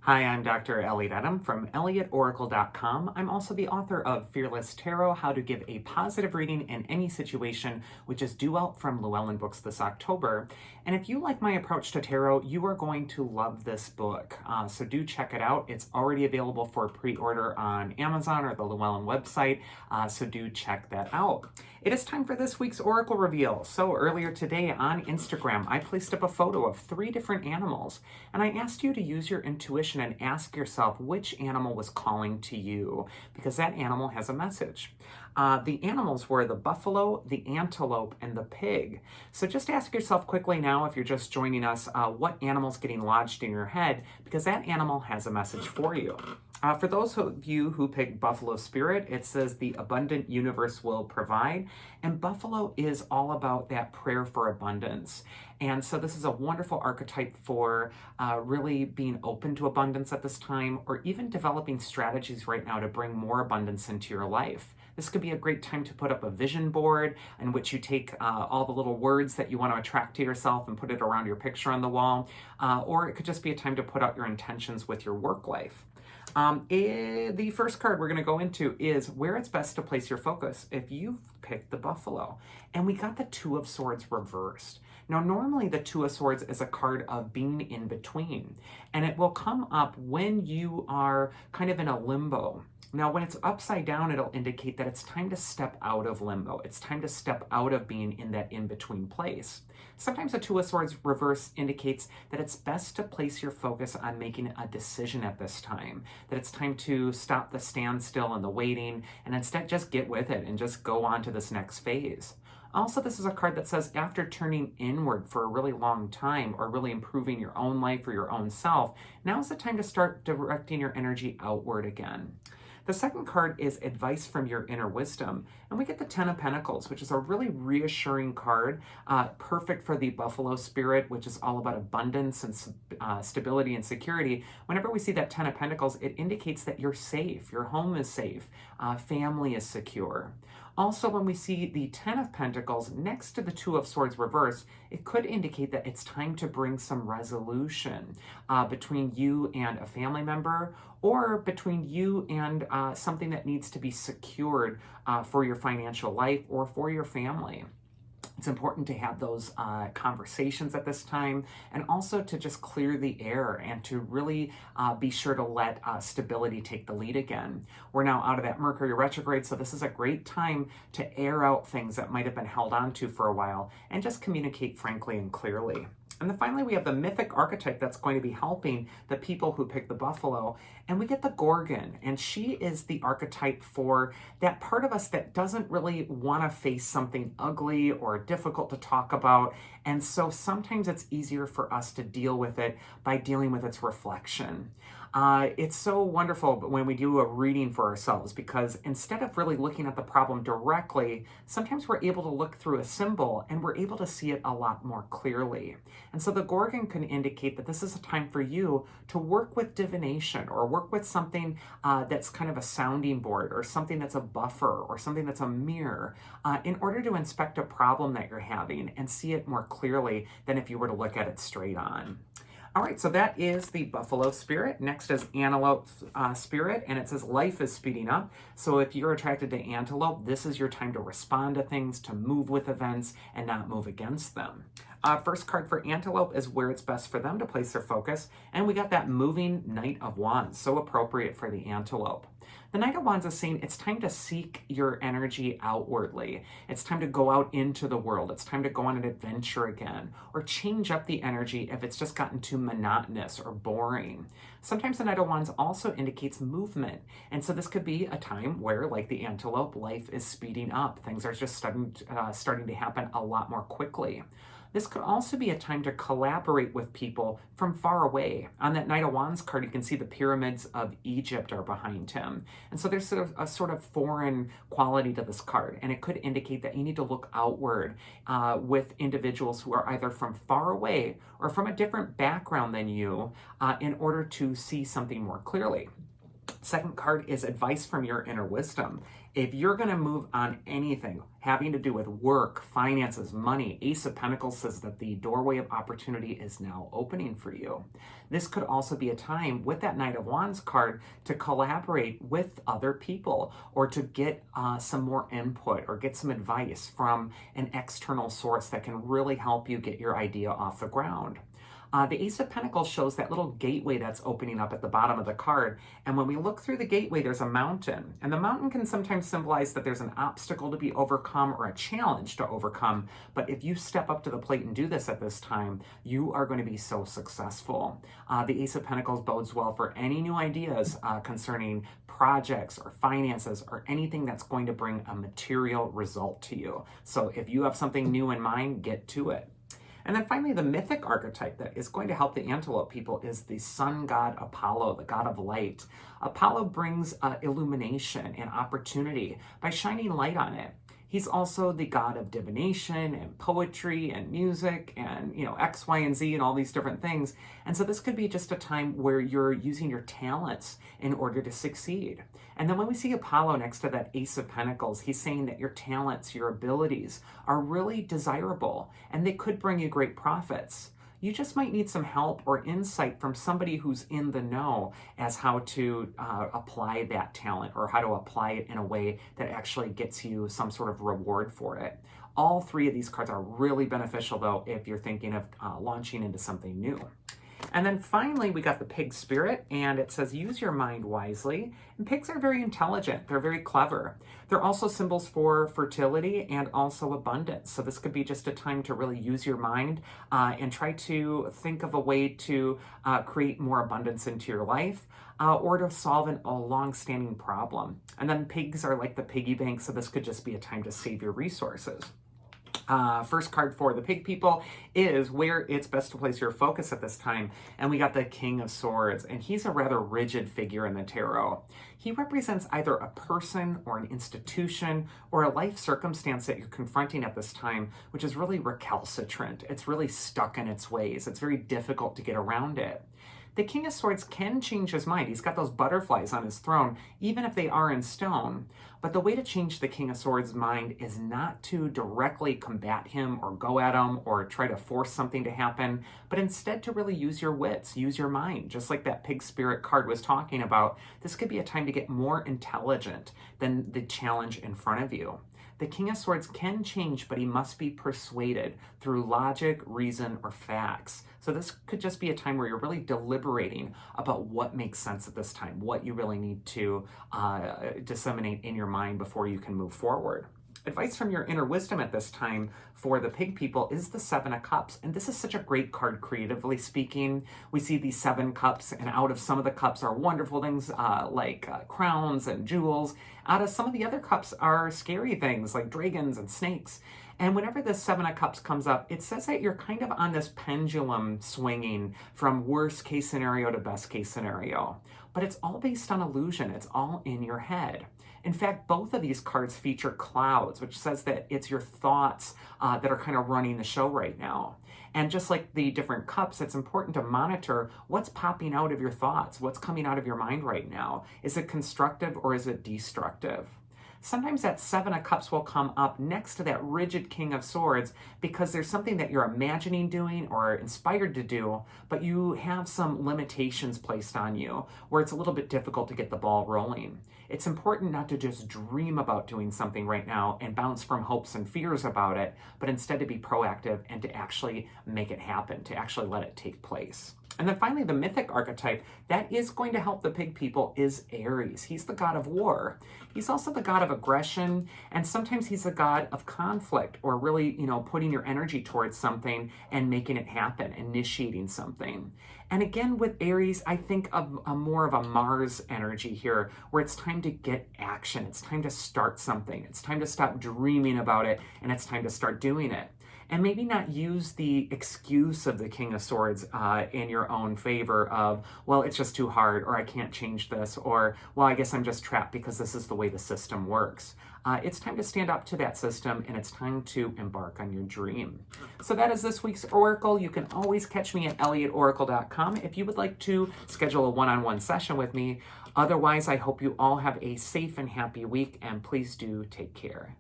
Hi, I'm Dr. Elliot Oracle from ElliottOracle.com. I'm also the author of Fearless Tarot, How to Give a Positive Reading in Any Situation, which is due out from Llewellyn Books this October. And if you like my approach to tarot, you are going to love this book. So do check it out. It's already available for pre-order on Amazon or the Llewellyn website, so do check that out. It is time for this week's Oracle reveal. So earlier today on Instagram, I placed up a photo of 3 different animals, and I asked you to use your intuition and ask yourself which animal was calling to you, because that animal has a message. The animals were the buffalo, the antelope, and the pig. So just ask yourself quickly now, if you're just joining us, what animal's getting lodged in your head, because that animal has a message for you. For those of you who picked Buffalo Spirit, it says the abundant universe will provide. And Buffalo is all about that prayer for abundance. And so this is a wonderful archetype for really being open to abundance at this time, or even developing strategies right now to bring more abundance into your life. This could be a great time to put up a vision board in which you take all the little words that you want to attract to yourself and put it around your picture on the wall. Or it could just be a time to put out your intentions with your work life. The first card we're going to go into is where it's best to place your focus if you've picked the buffalo. And we got the Two of Swords reversed. Now, normally the Two of Swords is a card of being in between, and it will come up when you are kind of in a limbo. Now, when it's upside down, it'll indicate that it's time to step out of limbo. It's time to step out of being in that in-between place. Sometimes a Two of Swords reverse indicates that it's best to place your focus on making a decision at this time, that it's time to stop the standstill and the waiting, and instead just get with it and just go on to this next phase. Also, this is a card that says after turning inward for a really long time, or really improving your own life or your own self, now is the time to start directing your energy outward again. The second card is advice from your inner wisdom, and we get the Ten of Pentacles, which is a really reassuring card, perfect for the Buffalo Spirit, which is all about abundance and stability and security. Whenever we see that Ten of Pentacles, it indicates that you're safe, your home is safe, family is secure. Also, when we see the Ten of Pentacles next to the Two of Swords reversed, it could indicate that it's time to bring some resolution between you and a family member, or between you and something that needs to be secured for your financial life or for your family. It's important to have those conversations at this time, and also to just clear the air and to really be sure to let stability take the lead again. We're now out of that Mercury retrograde, so this is a great time to air out things that might have been held on to for a while and just communicate frankly and clearly. And then finally, we have the Mythic Architect that's going to be helping the people who pick the buffalo. And we get the Gorgon, and she is the archetype for that part of us that doesn't really want to face something ugly or difficult to talk about. And so sometimes it's easier for us to deal with it by dealing with its reflection. It's so wonderful when we do a reading for ourselves, because instead of really looking at the problem directly, sometimes we're able to look through a symbol and we're able to see it a lot more clearly. And so the Gorgon can indicate that this is a time for you to work with divination, or work with something that's kind of a sounding board, or something that's a buffer, or something that's a mirror, in order to inspect a problem that you're having and see it more clearly than if you were to look at it straight on. All right, so that is the Buffalo Spirit. Next is Antelope Spirit, and it says life is speeding up. So if you're attracted to Antelope, this is your time to respond to things, to move with events, and not move against them. First card for Antelope is where it's best for them to place their focus, and we got that moving Knight of Wands, so appropriate for the Antelope. The Knight of Wands is saying it's time to seek your energy outwardly. It's time to go out into the world. It's time to go on an adventure again, or change up the energy if it's just gotten too monotonous or boring. Sometimes the Knight of Wands also indicates movement. And so this could be a time where, like the Antelope, life is speeding up. Things are just starting to happen a lot more quickly. This could also be a time to collaborate with people from far away. On that Knight of Wands card, you can see the pyramids of Egypt are behind him. And so there's a sort of foreign quality to this card. And it could indicate that you need to look outward with individuals who are either from far away or from a different background than you in order to see something more clearly. Second card is advice from your inner wisdom. If you're going to move on anything having to do with work, finances, money, Ace of Pentacles says that the doorway of opportunity is now opening for you. This could also be a time with that Knight of Wands card to collaborate with other people or to get some more input or get some advice from an external source that can really help you get your idea off the ground. The Ace of Pentacles shows that little gateway that's opening up at the bottom of the card. And when we look through the gateway, there's a mountain. And the mountain can sometimes symbolize that there's an obstacle to be overcome or a challenge to overcome. But if you step up to the plate and do this at this time, you are going to be so successful. The Ace of Pentacles bodes well for any new ideas concerning projects or finances or anything that's going to bring a material result to you. So if you have something new in mind, get to it. And then finally, the mythic archetype that is going to help the Antelope people is the sun god Apollo, the god of light. Apollo brings illumination and opportunity by shining light on it. He's also the god of divination and poetry and music and, X, Y, and Z and all these different things. And so this could be just a time where you're using your talents in order to succeed. And then when we see Apollo next to that Ace of Pentacles, he's saying that your talents, your abilities are really desirable and they could bring you great profits. You just might need some help or insight from somebody who's in the know as how to apply that talent or how to apply it in a way that actually gets you some sort of reward for it. All three of these cards are really beneficial, though, if you're thinking of launching into something new. And then finally, we got the pig spirit, and it says, use your mind wisely. And pigs are very intelligent. They're very clever. They're also symbols for fertility and also abundance. So this could be just a time to really use your mind and try to think of a way to create more abundance into your life or to solve a long-standing problem. And then pigs are like the piggy bank, so this could just be a time to save your resources. First card for the pig people is where it's best to place your focus at this time. And we got the King of Swords, and he's a rather rigid figure in the tarot. He represents either a person or an institution or a life circumstance that you're confronting at this time, which is really recalcitrant. It's really stuck in its ways. It's very difficult to get around it. The King of Swords can change his mind. He's got those butterflies on his throne, even if they are in stone. But the way to change the King of Swords' mind is not to directly combat him or go at him or try to force something to happen, but instead to really use your wits, use your mind. Just like that pig spirit card was talking about, this could be a time to get more intelligent than the challenge in front of you. The King of Swords can change, but he must be persuaded through logic, reason, or facts. So this could just be a time where you're really deliberating about what makes sense at this time, what you really need to disseminate in your mind before you can move forward. Advice from your inner wisdom at this time for the pig people is the Seven of Cups. And this is such a great card, creatively speaking. We see these 7 cups, and out of some of the cups are wonderful things like crowns and jewels. Out of some of the other cups are scary things like dragons and snakes. And whenever the 7 of Cups comes up, it says that you're kind of on this pendulum swinging from worst case scenario to best case scenario. But it's all based on illusion. It's all in your head. In fact, both of these cards feature clouds, which says that it's your thoughts that are kind of running the show right now. And just like the different cups, it's important to monitor what's popping out of your thoughts, what's coming out of your mind right now. Is it constructive or is it destructive? Sometimes that 7 of Cups will come up next to that rigid King of Swords because there's something that you're imagining doing or inspired to do, but you have some limitations placed on you where it's a little bit difficult to get the ball rolling. It's important not to just dream about doing something right now and bounce from hopes and fears about it, but instead to be proactive and to actually make it happen, to actually let it take place. And then finally, the Mythic Archetype that is going to help the pig people is Aries. He's the god of war. He's also the god of aggression, and sometimes he's the god of conflict, or really, putting your energy towards something and making it happen, initiating something. And again, with Aries, I think of more of a Mars energy here, where it's time to get action. It's time to start something. It's time to stop dreaming about it, and it's time to start doing it. And maybe not use the excuse of the King of Swords in your own favor of, well, it's just too hard, or I can't change this, or, well, I guess I'm just trapped because this is the way the system works. It's time to stand up to that system, and it's time to embark on your dream. So that is this week's Oracle. You can always catch me at ElliotOracle.com if you would like to schedule a one-on-one session with me. Otherwise, I hope you all have a safe and happy week, and please do take care.